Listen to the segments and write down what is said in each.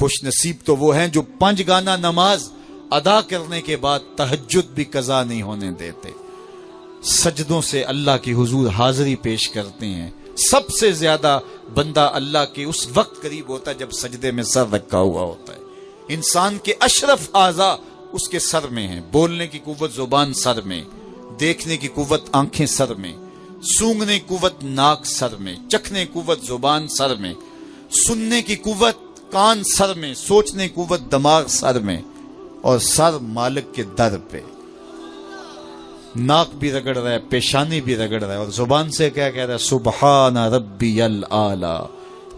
خوش نصیب تو وہ ہیں جو 5 گانا نماز ادا کرنے کے بعد تہجد بھی قضا نہیں ہونے دیتے، سجدوں سے اللہ کے حضور حاضری پیش کرتے ہیں۔ سب سے زیادہ بندہ اللہ کے اس وقت قریب ہوتا ہے جب سجدے میں سر رکھا ہوا ہوتا ہے۔ انسان کے اشرف اعضاء اس کے سر میں ہیں، بولنے کی قوت زبان سر میں، دیکھنے کی قوت آنکھیں سر میں، سونگنے کی قوت ناک سر میں، چکھنے کی قوت زبان سر میں، سننے کی قوت کان سر میں، سوچنے کی قوت دماغ سر میں، اور سر مالک کے در پہ۔ ناک بھی رگڑ رہا ہے، پیشانی بھی رگڑ رہا ہے، اور زبان سے کیا کہہ رہا ہے؟ سبحان ربی الاعلی،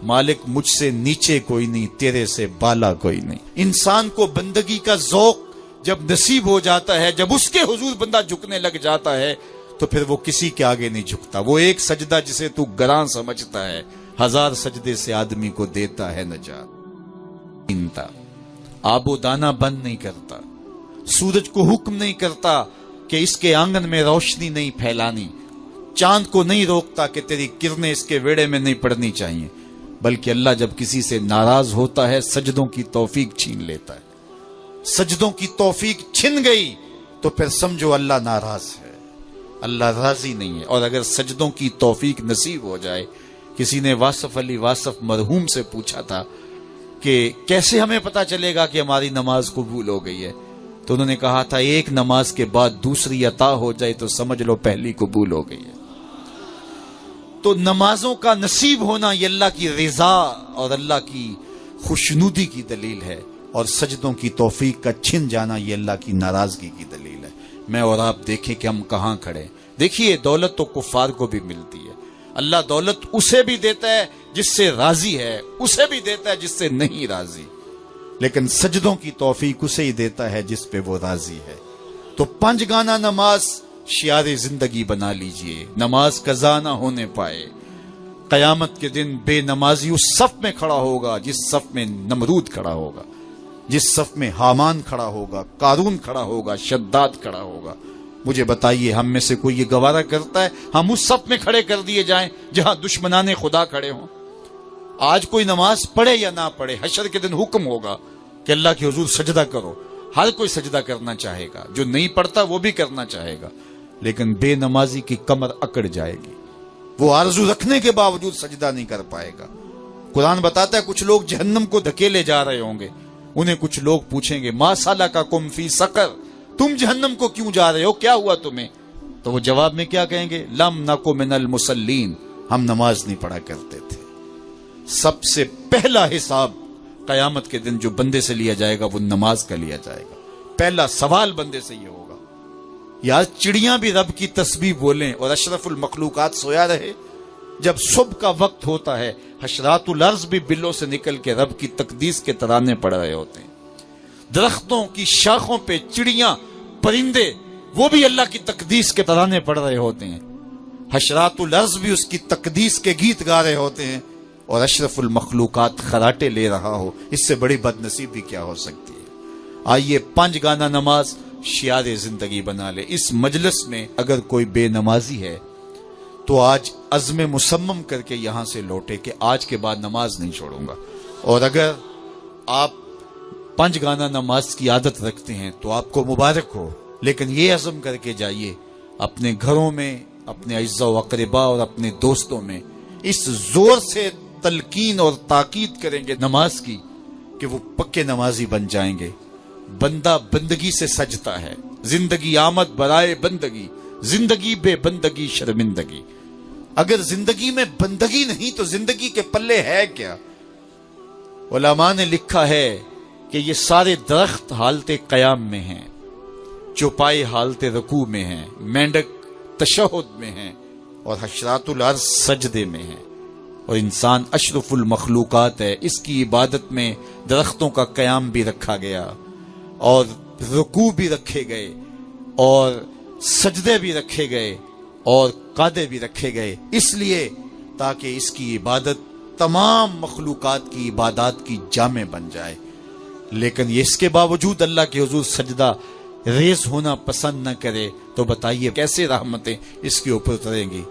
مالک مجھ سے نیچے کوئی نہیں، تیرے سے بالا کوئی نہیں۔ انسان کو بندگی کا ذوق جب نصیب ہو جاتا ہے، جب اس کے حضور بندہ جھکنے لگ جاتا ہے، تو پھر وہ کسی کے آگے نہیں جھکتا۔ وہ ایک سجدہ جسے تو گراں سمجھتا ہے، 1000 سجدے سے آدمی کو دیتا ہے نجات۔ آب و دانہ بند نہیں کرتا، سورج کو حکم نہیں کرتا کہ اس کے آنگن میں روشنی نہیں پھیلانی، چاند کو نہیں روکتا کہ تیری کرنیں اس کے ویڑے میں نہیں پڑنی چاہیے، بلکہ اللہ جب کسی سے ناراض ہوتا ہے سجدوں کی توفیق چھین لیتا ہے۔ سجدوں کی توفیق چھن گئی تو پھر سمجھو اللہ ناراض ہے، اللہ راضی نہیں ہے۔ اور اگر سجدوں کی توفیق نصیب ہو جائے، کسی نے واصف علی واصف مرحوم سے پوچھا تھا کہ کیسے ہمیں پتا چلے گا کہ ہماری نماز قبول ہو گئی ہے، تو انہوں نے کہا تھا ایک نماز کے بعد دوسری عطا ہو جائے تو سمجھ لو پہلی قبول ہو گئی ہے۔ تو نمازوں کا نصیب ہونا یہ اللہ کی رضا اور اللہ کی خوشنودی کی دلیل ہے، اور سجدوں کی توفیق کا چھن جانا یہ اللہ کی ناراضگی کی دلیل ہے۔ میں اور آپ دیکھیں کہ ہم کہاں کھڑے ہیں۔ دیکھیے دولت تو کفار کو بھی ملتی ہے، اللہ دولت اسے بھی دیتا ہے جس سے راضی ہے، اسے بھی دیتا ہے جس سے نہیں راضی، لیکن سجدوں کی توفیق اسے ہی دیتا ہے جس پہ وہ راضی ہے۔ تو 5 گانا نماز شعار زندگی بنا لیجئے، نماز قضا نہ ہونے پائے۔ قیامت کے دن بے نمازی اس صف میں کھڑا ہوگا جس صف میں نمرود کھڑا ہوگا، جس صف میں حامان کھڑا ہوگا، قارون کھڑا ہوگا، شداد کھڑا ہوگا۔ مجھے بتائیے ہم میں سے کوئی یہ گوارا کرتا ہے ہم اس صف میں کھڑے کر دیے جائیں جہاں دشمنان خدا کھڑے ہوں؟ آج کوئی نماز پڑھے یا نہ پڑھے، حشر کے دن حکم ہوگا کہ اللہ کے حضور سجدہ کرو، ہر کوئی سجدہ کرنا چاہے گا، جو نہیں پڑھتا وہ بھی کرنا چاہے گا، لیکن بے نمازی کی کمر اکڑ جائے گی، وہ آرزو رکھنے کے باوجود سجدہ نہیں کر پائے گا۔ قرآن بتاتا ہے کچھ لوگ جہنم کو دھکیلے جا رہے ہوں گے، انہیں کچھ لوگ پوچھیں گے ما سلککم فی سقر، تم جہنم کو کیوں جا رہے ہو، کیا ہوا تمہیں؟ تو وہ جواب میں کیا کہیں گے؟ لم نکو من المصلین، ہم نماز نہیں پڑھا کرتے تھے۔ سب سے پہلا حساب قیامت کے دن جو بندے سے لیا جائے گا وہ نماز کا لیا جائے گا۔ پہلا سوال بندے سے یہ ہوگا، یار چڑیاں بھی رب کی تسبیح بولیں اور اشرف المخلوقات سویا رہے؟ جب صبح کا وقت ہوتا ہے حشرات الارض بھی بلوں سے نکل کے رب کی تقدیس کے ترانے پڑھ رہے ہوتے ہیں، درختوں کی شاخوں پہ چڑیاں پرندے وہ بھی اللہ کی تقدیس کے ترانے پڑھ رہے ہوتے ہیں، حشرات الارض بھی اس کی تقدیس کے گیت گا رہے ہوتے ہیں، اور اشرف المخلوقات خراٹے لے رہا ہو، اس سے بڑی بد نصیبی کیا ہو سکتی ہے؟ آئیے 5 گانا نماز شعار زندگی بنا لے۔ اس مجلس میں اگر کوئی بے نمازی ہے تو آج عزم مصمم کر کے یہاں سے لوٹے کہ آج کے بعد نماز نہیں چھوڑوں گا، اور اگر آپ 5 گانا نماز کی عادت رکھتے ہیں تو آپ کو مبارک ہو، لیکن یہ عزم کر کے جائیے اپنے گھروں میں، اپنے اعزاء و اقرباء اور اپنے دوستوں میں اس زور سے تلقین اور تاکید کریں گے نماز کی کہ وہ پکے نمازی بن جائیں گے۔ بندہ بندگی سے سجتا ہے، زندگی آمد برائے بندگی، زندگی بے بندگی شرمندگی۔ اگر زندگی میں بندگی نہیں تو زندگی کے پلے ہے کیا؟ علماء نے لکھا ہے کہ یہ سارے درخت حالت قیام میں ہیں، چوپائے حالت رکوع میں ہیں، مینڈک تشہد میں ہیں، اور حشرات الارض سجدے میں ہیں، اور انسان اشرف المخلوقات ہے۔ اس کی عبادت میں درختوں کا قیام بھی رکھا گیا، اور رکوع بھی رکھے گئے، اور سجدے بھی رکھے گئے، اور قعدے بھی رکھے گئے، اس لیے تاکہ اس کی عبادت تمام مخلوقات کی عبادات کی جامع بن جائے۔ لیکن یہ اس کے باوجود اللہ کے حضور سجدہ ریز ہونا پسند نہ کرے تو بتائیے کیسے رحمتیں اس کے اوپر اتریں گی؟